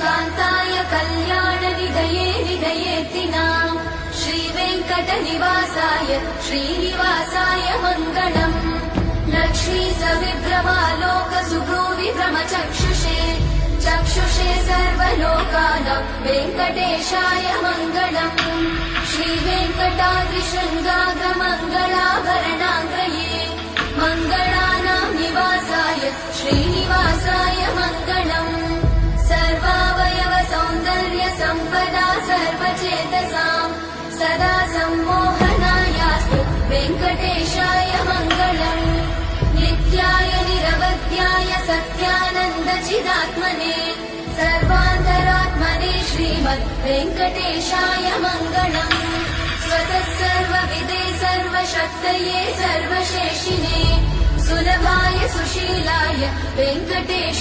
कान्ताय कल्याणनिधये निधयेत्तिनाम् श्रीवेङ्कटनिवासाय श्रीनिवासाय मङ्गलम् लक्ष्मी सविभ्रमालोक सुभ्रूविभ्रमचक्षुषे चक्षुषे सर्वलोकानां वेङ्कटेशाय मङ्गलम् श्रीवेङ्कटाद्रिशृङ्गाग्रमङ्गलाभरणाङ्गये मङ्गलानां निवासाय श्रीनिवासाय मङ्गलम् सर्वावयव सौन्दर्य सम्पदा सर्वचेतसाम् सदा सम्मोहनायास्तु वेङ्कटेशाय मङ्गलम् नित्याय निरवध्याय सत्यानन्दचिदात्मने सर्वान्तरात्मने श्रीमद् वेङ्कटेशाय मङ्गलम् स्वतः सर्वविदे सर्वशक्तये सर्वशेषिने सुलभाय सुशीलाय वेङ्कटेश